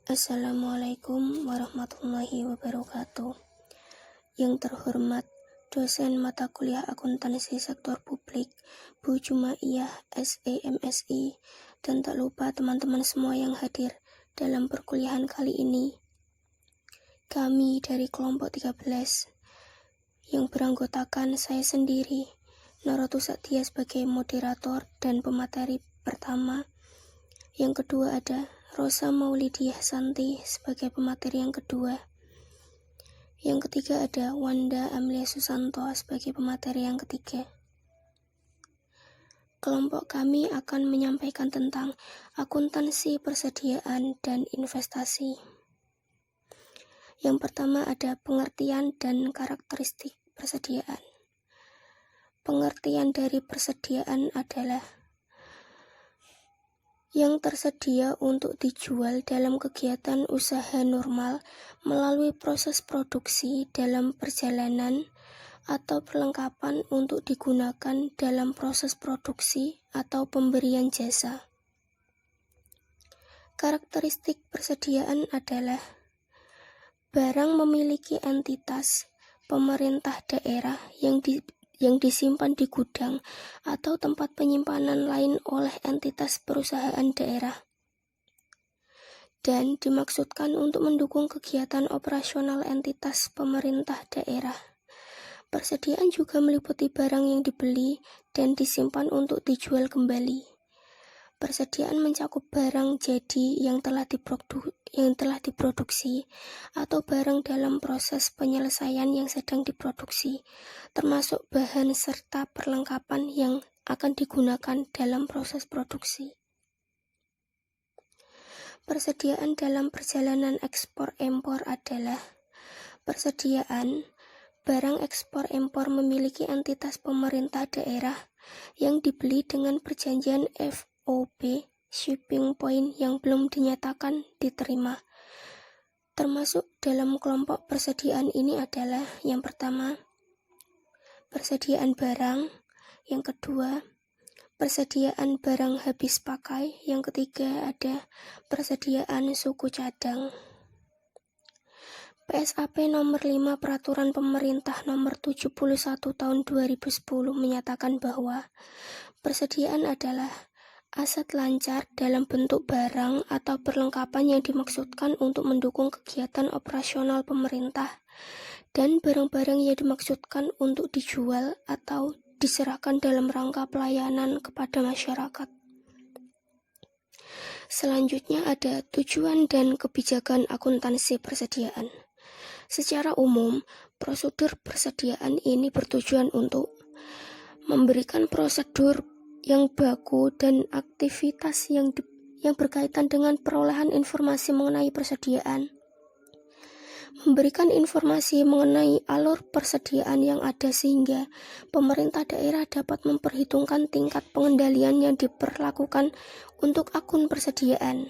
Assalamualaikum warahmatullahi wabarakatuh. Yang terhormat dosen mata kuliah akuntansi sektor publik, Bu Jumaiyah SEMSI, dan tak lupa teman-teman semua yang hadir dalam perkuliahan kali ini. Kami dari kelompok 13 yang beranggotakan saya sendiri, Norotu Satya sebagai moderator dan pemateri pertama. Yang kedua ada Rosa Maulidiah Santi sebagai pemateri yang kedua. Yang ketiga ada Wanda Amelia Susanto sebagai pemateri yang ketiga. Kelompok kami akan menyampaikan tentang akuntansi persediaan dan investasi. Yang pertama ada pengertian dan karakteristik persediaan. Pengertian dari persediaan adalah yang tersedia untuk dijual dalam kegiatan usaha normal melalui proses produksi dalam perjalanan atau perlengkapan untuk digunakan dalam proses produksi atau pemberian jasa. Karakteristik persediaan adalah barang memiliki entitas pemerintah daerah yang disimpan di gudang atau tempat penyimpanan lain oleh entitas perusahaan daerah dan dimaksudkan untuk mendukung kegiatan operasional entitas pemerintah daerah. Persediaan juga meliputi barang yang dibeli dan disimpan untuk dijual kembali. Persediaan mencakup barang jadi yang telah diproduksi atau barang dalam proses penyelesaian yang sedang diproduksi, termasuk bahan serta perlengkapan yang akan digunakan dalam proses produksi. Persediaan dalam perjalanan ekspor-impor adalah persediaan barang ekspor-impor memiliki entitas pemerintah daerah yang dibeli dengan perjanjian FOB shipping point yang belum dinyatakan diterima. Termasuk dalam kelompok persediaan ini adalah yang pertama, persediaan barang, yang kedua, persediaan barang habis pakai, yang ketiga ada persediaan suku cadang. PSAP nomor 5 Peraturan Pemerintah nomor 71 tahun 2010 menyatakan bahwa persediaan adalah aset lancar dalam bentuk barang atau perlengkapan yang dimaksudkan untuk mendukung kegiatan operasional pemerintah dan barang-barang yang dimaksudkan untuk dijual atau diserahkan dalam rangka pelayanan kepada masyarakat. Selanjutnya ada tujuan dan kebijakan akuntansi persediaan. Secara umum, prosedur persediaan ini bertujuan untuk memberikan prosedur yang baku dan aktivitas yang berkaitan dengan perolehan informasi mengenai persediaan, memberikan informasi mengenai alur persediaan yang ada sehingga pemerintah daerah dapat memperhitungkan tingkat pengendalian yang diperlakukan untuk akun persediaan.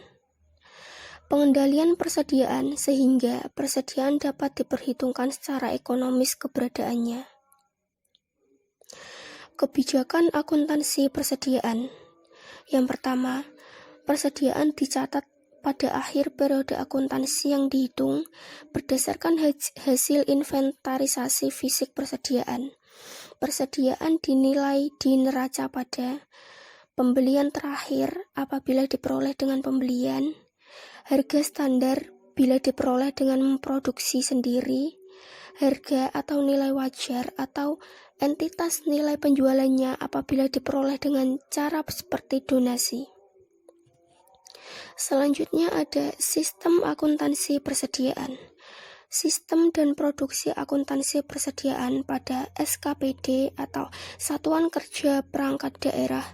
Pengendalian persediaan sehingga persediaan dapat diperhitungkan secara ekonomis keberadaannya. Kebijakan akuntansi persediaan. Yang pertama, persediaan dicatat pada akhir periode akuntansi yang dihitung berdasarkan hasil inventarisasi fisik persediaan. Persediaan dinilai di neraca pada pembelian terakhir apabila diperoleh dengan pembelian, harga standar bila diperoleh dengan memproduksi sendiri, harga atau nilai wajar atau entitas nilai penjualannya apabila diperoleh dengan cara seperti donasi. Selanjutnya ada sistem akuntansi persediaan. Sistem dan produksi akuntansi persediaan pada SKPD atau Satuan Kerja Perangkat Daerah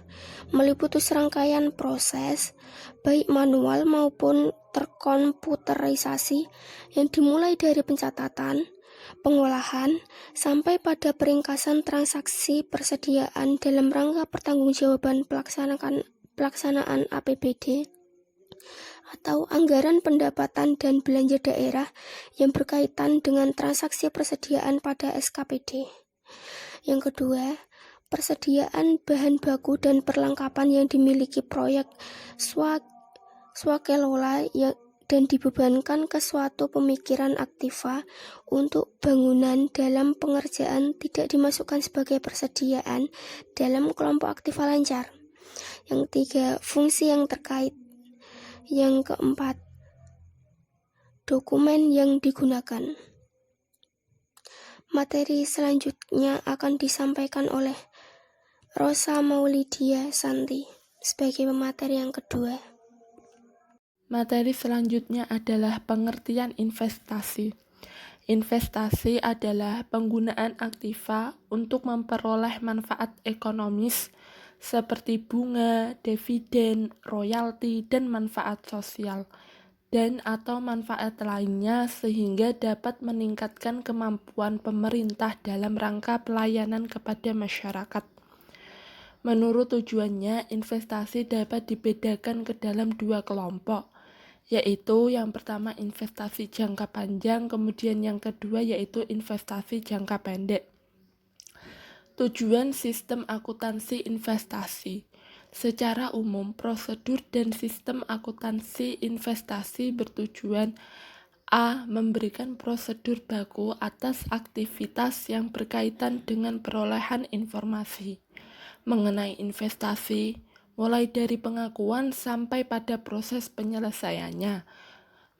meliputi serangkaian proses, baik manual maupun terkomputerisasi, yang dimulai dari pencatatan, pengolahan, sampai pada peringkasan transaksi persediaan dalam rangka pertanggungjawaban pelaksanaan APBD atau anggaran pendapatan dan belanja daerah yang berkaitan dengan transaksi persediaan pada SKPD. Yang kedua, persediaan bahan baku dan perlengkapan yang dimiliki proyek swakelola dan dibebankan ke suatu pemikiran aktiva untuk bangunan dalam pengerjaan tidak dimasukkan sebagai persediaan dalam kelompok aktiva lancar. Yang ketiga, fungsi yang terkait. Yang keempat, dokumen yang digunakan. Materi selanjutnya akan disampaikan oleh Rosa Maulidia Santi sebagai pemateri yang kedua. Materi selanjutnya adalah pengertian investasi. Investasi adalah penggunaan aktiva untuk memperoleh manfaat ekonomis seperti bunga, dividen, royalti, dan manfaat sosial, dan atau manfaat lainnya sehingga dapat meningkatkan kemampuan pemerintah dalam rangka pelayanan kepada masyarakat. Menurut tujuannya, investasi dapat dibedakan ke dalam dua kelompok, yaitu yang pertama investasi jangka panjang, kemudian yang kedua yaitu investasi jangka pendek. Tujuan sistem akuntansi investasi. Secara umum, prosedur dan sistem akuntansi investasi bertujuan A. Memberikan prosedur baku atas aktivitas yang berkaitan dengan perolehan informasi mengenai investasi, mulai dari pengakuan sampai pada proses penyelesaiannya,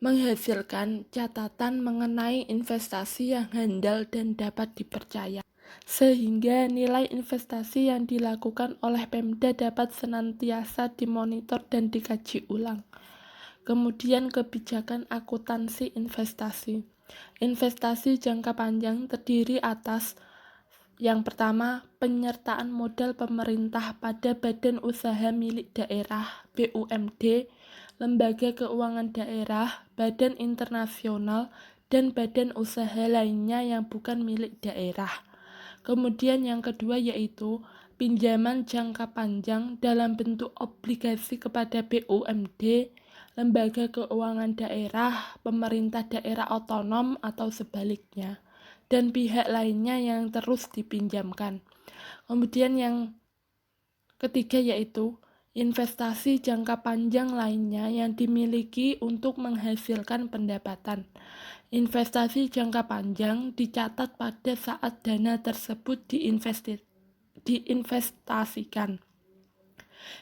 menghasilkan catatan mengenai investasi yang handal dan dapat dipercaya, sehingga nilai investasi yang dilakukan oleh Pemda dapat senantiasa dimonitor dan dikaji ulang. Kemudian kebijakan akuntansi investasi. Investasi jangka panjang terdiri atas yang pertama, penyertaan modal pemerintah pada badan usaha milik daerah (BUMD), lembaga keuangan daerah, badan internasional, dan badan usaha lainnya yang bukan milik daerah. Kemudian yang kedua yaitu pinjaman jangka panjang dalam bentuk obligasi kepada BUMD, lembaga keuangan daerah, pemerintah daerah otonom atau sebaliknya, dan pihak lainnya yang terus dipinjamkan. Kemudian yang ketiga yaitu investasi jangka panjang lainnya yang dimiliki untuk menghasilkan pendapatan. Investasi jangka panjang dicatat pada saat dana tersebut diinvestasikan.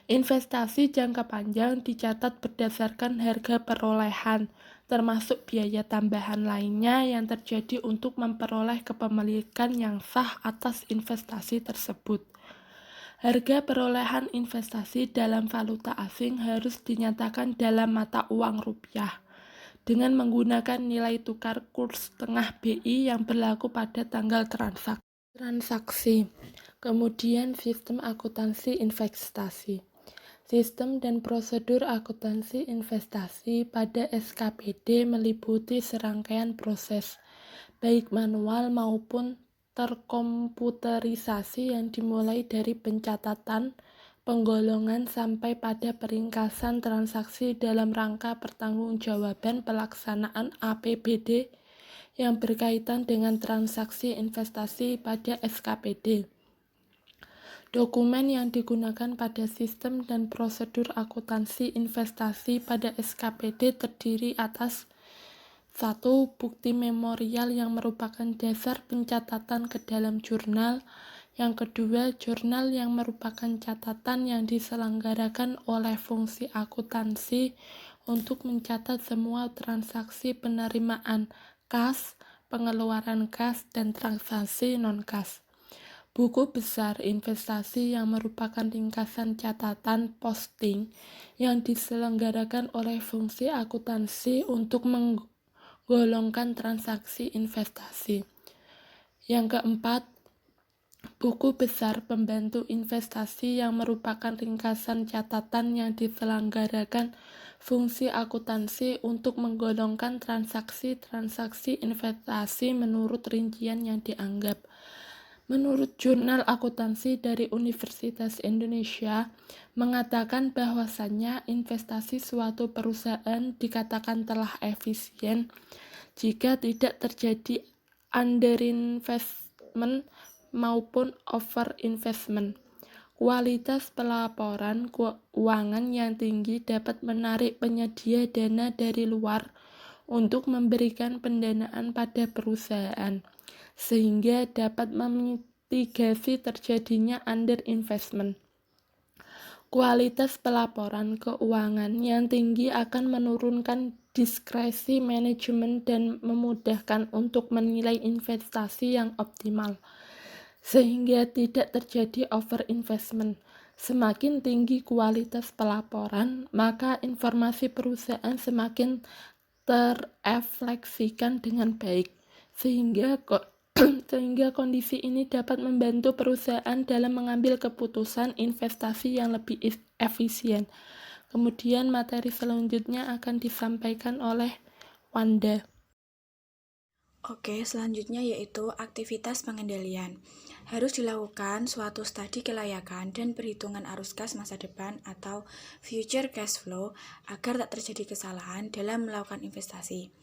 Investasi jangka panjang dicatat berdasarkan harga perolehan, termasuk biaya tambahan lainnya yang terjadi untuk memperoleh kepemilikan yang sah atas investasi tersebut. Harga perolehan investasi dalam valuta asing harus dinyatakan dalam mata uang rupiah dengan menggunakan nilai tukar kurs tengah BI yang berlaku pada tanggal transaksi. Kemudian sistem akuntansi investasi. Sistem dan prosedur akuntansi investasi pada SKPD meliputi serangkaian proses, baik manual maupun terkomputerisasi yang dimulai dari pencatatan, penggolongan sampai pada peringkasan transaksi dalam rangka pertanggungjawaban pelaksanaan APBD yang berkaitan dengan transaksi investasi pada SKPD. Dokumen yang digunakan pada sistem dan prosedur akuntansi investasi pada SKPD terdiri atas 1. Bukti memorial yang merupakan dasar pencatatan ke dalam jurnal. Yang kedua, jurnal yang merupakan catatan yang diselenggarakan oleh fungsi akuntansi untuk mencatat semua transaksi penerimaan kas, pengeluaran kas, dan transaksi non-kas. Buku besar investasi yang merupakan ringkasan catatan posting yang diselenggarakan oleh fungsi akuntansi untuk menggolongkan transaksi investasi. Yang keempat, buku besar pembantu investasi yang merupakan ringkasan catatan yang diselenggarakan fungsi akuntansi untuk menggolongkan transaksi-transaksi investasi menurut rincian yang dianggap. Menurut Jurnal Akuntansi dari Universitas Indonesia mengatakan bahwasannya investasi suatu perusahaan dikatakan telah efisien jika tidak terjadi underinvestment maupun overinvestment. Kualitas pelaporan keuangan yang tinggi dapat menarik penyedia dana dari luar untuk memberikan pendanaan pada perusahaan, sehingga dapat memitigasi terjadinya underinvestment. Kualitas pelaporan keuangan yang tinggi akan menurunkan diskresi manajemen dan memudahkan untuk menilai investasi yang optimal, sehingga tidak terjadi overinvestment. Semakin tinggi kualitas pelaporan, maka informasi perusahaan semakin terefleksikan dengan baik, sehingga kondisi ini dapat membantu perusahaan dalam mengambil keputusan investasi yang lebih efisien. Kemudian materi selanjutnya akan disampaikan oleh Wanda. Oke, selanjutnya yaitu aktivitas pengendalian. Harus dilakukan suatu studi kelayakan dan perhitungan arus kas masa depan atau future cash flow agar tak terjadi kesalahan dalam melakukan investasi.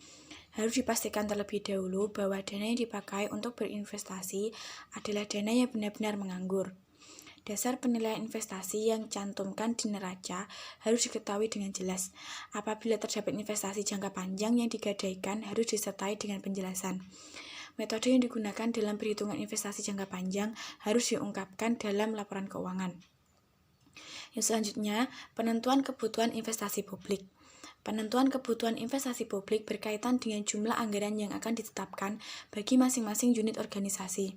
Harus dipastikan terlebih dahulu bahwa dana yang dipakai untuk berinvestasi adalah dana yang benar-benar menganggur. Dasar penilaian investasi yang cantumkan di neraca harus diketahui dengan jelas. Apabila terdapat investasi jangka panjang yang digadaikan harus disertai dengan penjelasan. Metode yang digunakan dalam perhitungan investasi jangka panjang harus diungkapkan dalam laporan keuangan. Yang selanjutnya, penentuan kebutuhan investasi publik. Penentuan kebutuhan investasi publik berkaitan dengan jumlah anggaran yang akan ditetapkan bagi masing-masing unit organisasi.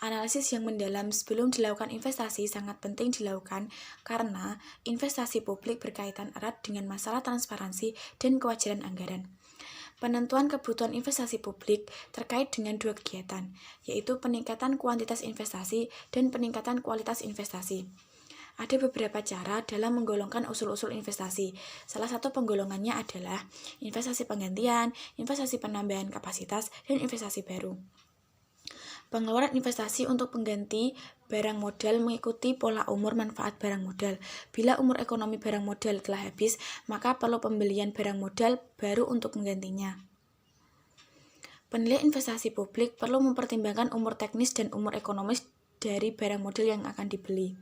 Analisis yang mendalam sebelum dilakukan investasi sangat penting dilakukan karena investasi publik berkaitan erat dengan masalah transparansi dan kewajaran anggaran. Penentuan kebutuhan investasi publik terkait dengan dua kegiatan, yaitu peningkatan kuantitas investasi dan peningkatan kualitas investasi. Ada beberapa cara dalam menggolongkan usul-usul investasi. Salah satu penggolongannya adalah investasi penggantian, investasi penambahan kapasitas, dan investasi baru. Pengeluaran investasi untuk pengganti barang modal mengikuti pola umur manfaat barang modal. Bila umur ekonomi barang modal telah habis, maka perlu pembelian barang modal baru untuk menggantinya. Penilaian investasi publik perlu mempertimbangkan umur teknis dan umur ekonomis dari barang modal yang akan dibeli.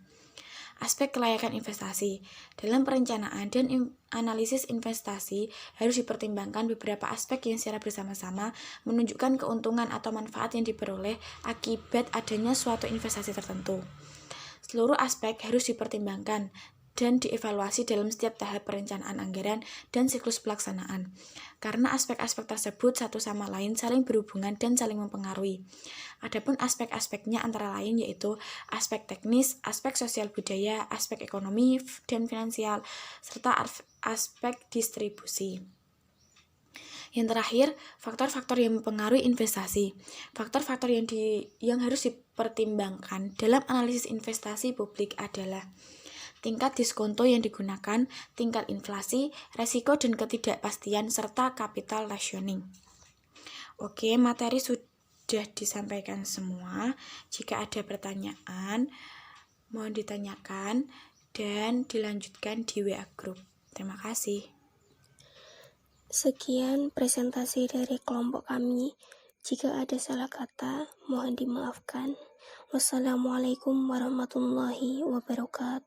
Aspek kelayakan investasi. Dalam perencanaan dan analisis investasi harus dipertimbangkan beberapa aspek yang secara bersama-sama menunjukkan keuntungan atau manfaat yang diperoleh akibat adanya suatu investasi tertentu. Seluruh aspek harus dipertimbangkan dan dievaluasi dalam setiap tahap perencanaan anggaran dan siklus pelaksanaan. Karena aspek-aspek tersebut satu sama lain saling berhubungan dan saling mempengaruhi. Adapun aspek-aspeknya antara lain yaitu aspek teknis, aspek sosial budaya, aspek ekonomi dan finansial, serta aspek distribusi. Yang terakhir, faktor-faktor yang mempengaruhi investasi. Faktor-faktor yang harus dipertimbangkan dalam analisis investasi publik adalah tingkat diskonto yang digunakan, tingkat inflasi, resiko dan ketidakpastian, serta capital rationing. Oke, materi sudah disampaikan semua. Jika ada pertanyaan, mohon ditanyakan dan dilanjutkan di WA Group. Terima kasih. Sekian presentasi dari kelompok kami. Jika ada salah kata, mohon dimaafkan. Wassalamualaikum warahmatullahi wabarakatuh.